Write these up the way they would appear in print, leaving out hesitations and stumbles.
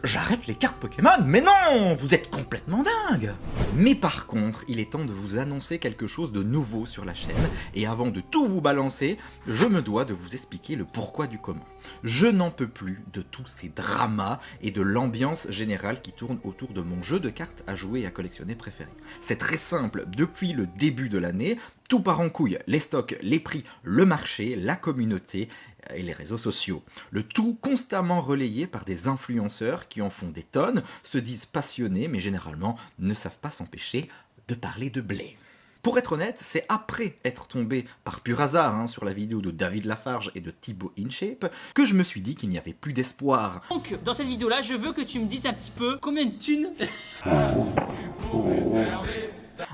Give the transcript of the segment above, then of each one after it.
J'arrête les cartes Pokémon? Mais non! Vous êtes complètement dingue! Mais par contre, il est temps de vous annoncer quelque chose de nouveau sur la chaîne, et avant de tout vous balancer, je me dois de vous expliquer le pourquoi du comment. Je n'en peux plus de tous ces dramas et de l'ambiance générale qui tourne autour de mon jeu de cartes à jouer et à collectionner préféré. C'est très simple, depuis le début de l'année, tout part en couille, les stocks, les prix, le marché, la communauté et les réseaux sociaux. Le tout constamment relayé par des influenceurs qui en font des tonnes, se disent passionnés mais généralement ne savent pas s'empêcher de parler de blé. Pour être honnête, c'est après être tombé par pur hasard sur la vidéo de David Lafarge et de Thibaut InShape que je me suis dit qu'il n'y avait plus d'espoir. Donc dans cette vidéo là, je veux que tu me dises un petit peu combien de thunes...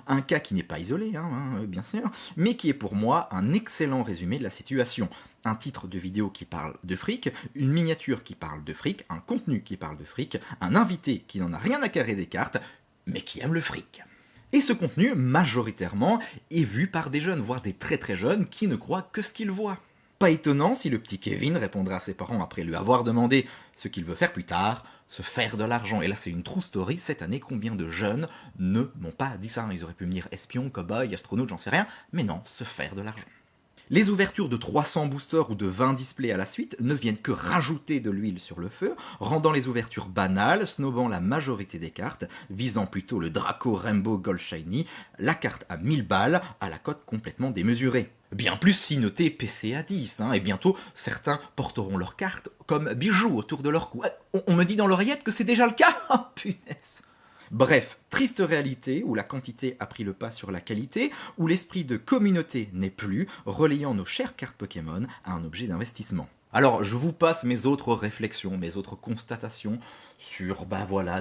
Un cas qui n'est pas isolé, bien sûr, mais qui est pour moi un excellent résumé de la situation. Un titre de vidéo qui parle de fric, une miniature qui parle de fric, un contenu qui parle de fric, un invité qui n'en a rien à carrer des cartes, mais qui aime le fric. Et ce contenu, majoritairement, est vu par des jeunes, voire des très très jeunes, qui ne croient que ce qu'ils voient. Pas étonnant si le petit Kevin répondra à ses parents après lui avoir demandé ce qu'il veut faire plus tard, se faire de l'argent. Et là c'est une true story, cette année combien de jeunes ne m'ont pas dit ça, ils auraient pu me dire espion, cow-boy, astronaute, j'en sais rien, mais non, se faire de l'argent. Les ouvertures de 300 boosters ou de 20 displays à la suite ne viennent que rajouter de l'huile sur le feu, rendant les ouvertures banales, snobant la majorité des cartes, visant plutôt le Draco Rainbow Gold Shiny, la carte à 1000 balles, à la cote complètement démesurée. Bien plus si noté PC à 10, et bientôt certains porteront leurs cartes comme bijoux autour de leur cou. On me dit dans l'oreillette que c'est déjà le cas. Oh punaise. Bref, triste réalité où la quantité a pris le pas sur la qualité, où l'esprit de communauté n'est plus, relayant nos chères cartes Pokémon à un objet d'investissement. Alors, je vous passe mes autres réflexions, mes autres constatations sur,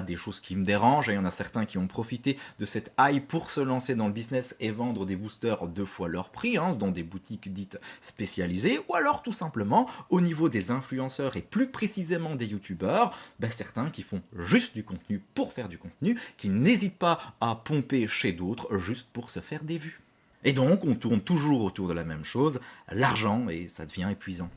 des choses qui me dérangent. Il y en a certains qui ont profité de cette hype pour se lancer dans le business et vendre des boosters 2 fois leur prix, dans des boutiques dites spécialisées, ou alors tout simplement, au niveau des influenceurs et plus précisément des youtubeurs, certains qui font juste du contenu pour faire du contenu, qui n'hésitent pas à pomper chez d'autres juste pour se faire des vues. Et donc, on tourne toujours autour de la même chose, l'argent, et ça devient épuisant.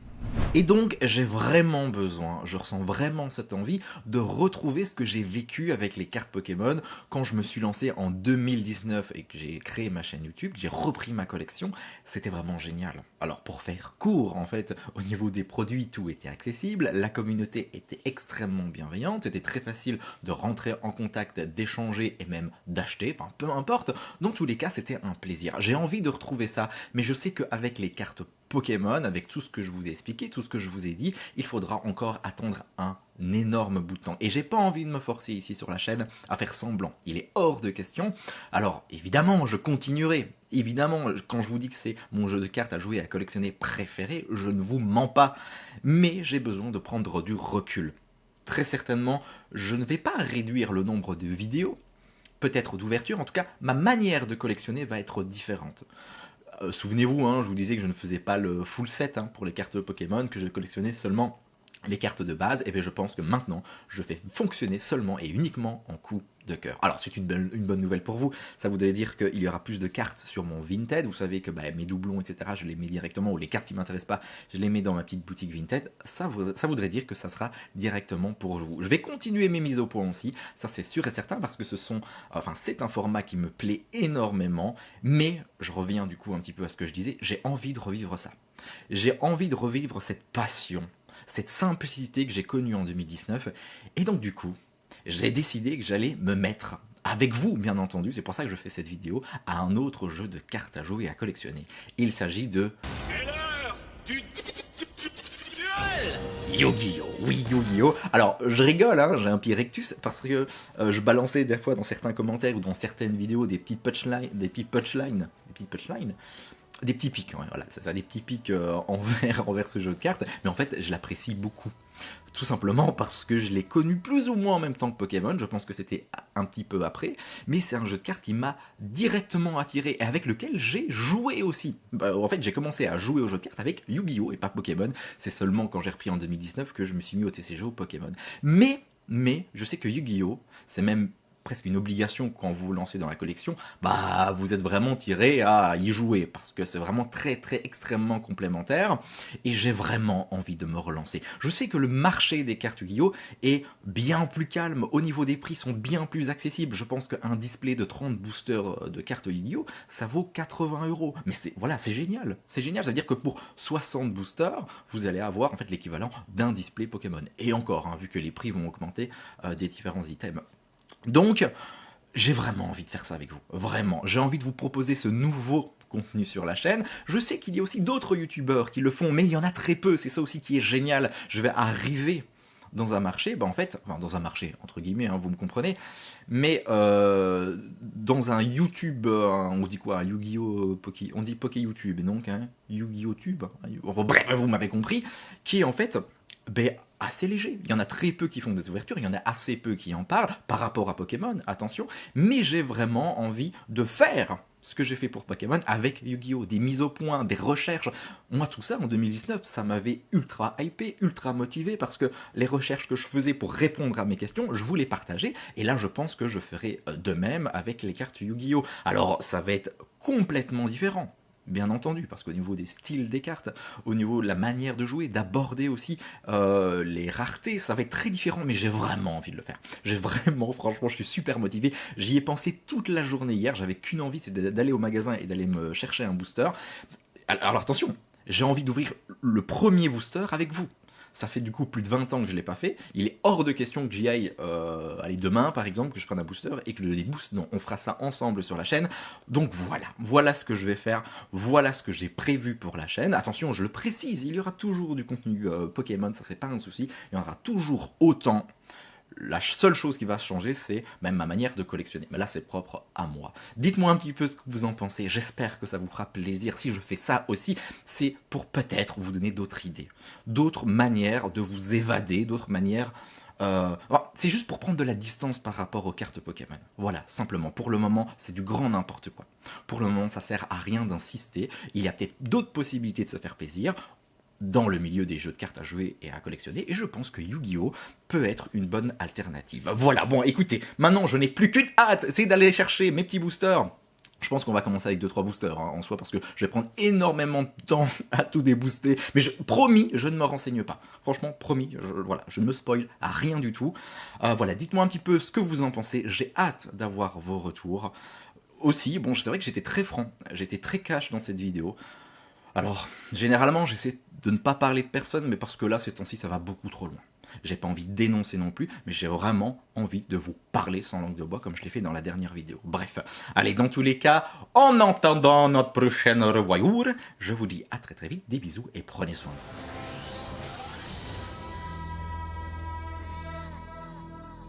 Et donc j'ai vraiment besoin, je ressens vraiment cette envie de retrouver ce que j'ai vécu avec les cartes Pokémon quand je me suis lancé en 2019 et que j'ai créé ma chaîne YouTube, que j'ai repris ma collection, c'était vraiment génial. Alors pour faire court en fait, au niveau des produits tout était accessible, la communauté était extrêmement bienveillante, c'était très facile de rentrer en contact, d'échanger et même d'acheter, peu importe, dans tous les cas c'était un plaisir. J'ai envie de retrouver ça, mais je sais qu'avec les cartes Pokémon, avec tout ce que je vous ai expliqué, tout ce que je vous ai dit, il faudra encore attendre un énorme bout de temps. Et j'ai pas envie de me forcer ici sur la chaîne à faire semblant. Il est hors de question. Alors, évidemment, je continuerai. Évidemment, quand je vous dis que c'est mon jeu de cartes à jouer et à collectionner préféré, je ne vous mens pas. Mais j'ai besoin de prendre du recul. Très certainement, je ne vais pas réduire le nombre de vidéos, peut-être d'ouverture, en tout cas, ma manière de collectionner va être différente. Souvenez-vous, je vous disais que je ne faisais pas le full set pour les cartes Pokémon, que je collectionnais seulement les cartes de base, et bien je pense que maintenant, je fais fonctionner seulement et uniquement en coup de cœur. Alors c'est une bonne nouvelle pour vous, ça voudrait dire qu'il y aura plus de cartes sur mon Vinted, vous savez que mes doublons, etc., je les mets directement, ou les cartes qui ne m'intéressent pas, je les mets dans ma petite boutique Vinted, ça voudrait dire que ça sera directement pour vous. Je vais continuer mes mises au point aussi, ça c'est sûr et certain, parce que c'est un format qui me plaît énormément, mais je reviens du coup un petit peu à ce que je disais, j'ai envie de revivre ça. J'ai envie de revivre cette passion, cette simplicité que j'ai connue en 2019, et donc du coup, j'ai décidé que j'allais me mettre, avec vous bien entendu, c'est pour ça que je fais cette vidéo, à un autre jeu de cartes à jouer et à collectionner. Il s'agit de... C'est l'heure du duel. Yu-Gi-Oh! Oui, Yu-Gi-Oh! Alors, je rigole, j'ai un pied rectus, parce que je balançais des fois dans certains commentaires ou dans certaines vidéos des petits punchlines, des petits pics, voilà, c'est ça, des petits pics envers ce jeu de cartes, mais en fait, je l'apprécie beaucoup. Tout simplement parce que je l'ai connu plus ou moins en même temps que Pokémon, je pense que c'était un petit peu après, mais c'est un jeu de cartes qui m'a directement attiré et avec lequel j'ai joué aussi. En fait, j'ai commencé à jouer au jeu de cartes avec Yu-Gi-Oh! Et pas Pokémon, c'est seulement quand j'ai repris en 2019 que je me suis mis au TCG au Pokémon. Mais je sais que Yu-Gi-Oh! C'est même presque une obligation quand vous vous lancez dans la collection, bah vous êtes vraiment tiré à y jouer, parce que c'est vraiment très extrêmement complémentaire, et j'ai vraiment envie de me relancer. Je sais que le marché des cartes Yu-Gi-Oh est bien plus calme, au niveau des prix sont bien plus accessibles. Je pense qu'un display de 30 boosters de cartes Yu-Gi-Oh, ça vaut 80 €. Mais c'est génial, c'est génial, c'est-à-dire que pour 60 boosters, vous allez avoir en fait l'équivalent d'un display Pokémon. Et encore, hein, vu que les prix vont augmenter des différents items. Donc, j'ai vraiment envie de faire ça avec vous, vraiment. J'ai envie de vous proposer ce nouveau contenu sur la chaîne. Je sais qu'il y a aussi d'autres youtubeurs qui le font, mais il y en a très peu, c'est ça aussi qui est génial. Je vais arriver dans un marché, dans un marché, entre guillemets, hein, vous me comprenez, mais dans un YouTube, on dit quoi, un Yu-Gi-Oh! On dit Poké YouTube, donc, hein, Yu-Gi-Oh! Tube, bref, vous m'avez compris, qui est en fait assez léger. Il y en a très peu qui font des ouvertures, il y en a assez peu qui en parlent, par rapport à Pokémon, attention, mais j'ai vraiment envie de faire ce que j'ai fait pour Pokémon avec Yu-Gi-Oh! Des mises au point, des recherches. Moi, tout ça, en 2019, ça m'avait ultra hypé, ultra motivé, parce que les recherches que je faisais pour répondre à mes questions, je voulais partager, et là, je pense que je ferai de même avec les cartes Yu-Gi-Oh! Alors, ça va être complètement différent. Bien entendu, parce qu'au niveau des styles des cartes, au niveau de la manière de jouer, d'aborder aussi les raretés, ça va être très différent, mais j'ai vraiment envie de le faire. Franchement, je suis super motivé. J'y ai pensé toute la journée hier, j'avais qu'une envie, c'est d'aller au magasin et d'aller me chercher un booster. Alors attention, j'ai envie d'ouvrir le premier booster avec vous. Ça fait du coup plus de 20 ans que je ne l'ai pas fait. Il est hors de question que j'y aille demain, par exemple, que je prenne un booster et que je les booste. Non, on fera ça ensemble sur la chaîne. Donc voilà ce que je vais faire. Voilà ce que j'ai prévu pour la chaîne. Attention, je le précise, il y aura toujours du contenu Pokémon, ça c'est pas un souci. Il y en aura toujours autant. La seule chose qui va changer, c'est même ma manière de collectionner. Mais là, c'est propre à moi. Dites-moi un petit peu ce que vous en pensez. J'espère que ça vous fera plaisir. Si je fais ça aussi, c'est pour peut-être vous donner d'autres idées, d'autres manières de vous évader, d'autres manières... c'est juste pour prendre de la distance par rapport aux cartes Pokémon. Voilà, simplement. Pour le moment, c'est du grand n'importe quoi. Pour le moment, ça sert à rien d'insister. Il y a peut-être d'autres possibilités de se faire plaisir dans le milieu des jeux de cartes à jouer et à collectionner, et je pense que Yu-Gi-Oh! Peut être une bonne alternative. Voilà, bon, écoutez, maintenant je n'ai plus qu'une hâte, c'est d'aller chercher mes petits boosters. Je pense qu'on va commencer avec 2-3 boosters en soi, parce que je vais prendre énormément de temps à tout débooster, mais promis, je ne me renseigne pas. Franchement, promis, je ne me spoil à rien du tout. Voilà, dites-moi un petit peu ce que vous en pensez, j'ai hâte d'avoir vos retours. Aussi, bon, c'est vrai que j'étais très franc, j'étais très cash dans cette vidéo. Alors, généralement, j'essaie de ne pas parler de personne, mais parce que là, ces temps-ci, ça va beaucoup trop loin. J'ai pas envie de dénoncer non plus, mais j'ai vraiment envie de vous parler sans langue de bois, comme je l'ai fait dans la dernière vidéo. Bref, allez, dans tous les cas, en attendant notre prochaine revoyure, je vous dis à très vite, des bisous et prenez soin de vous.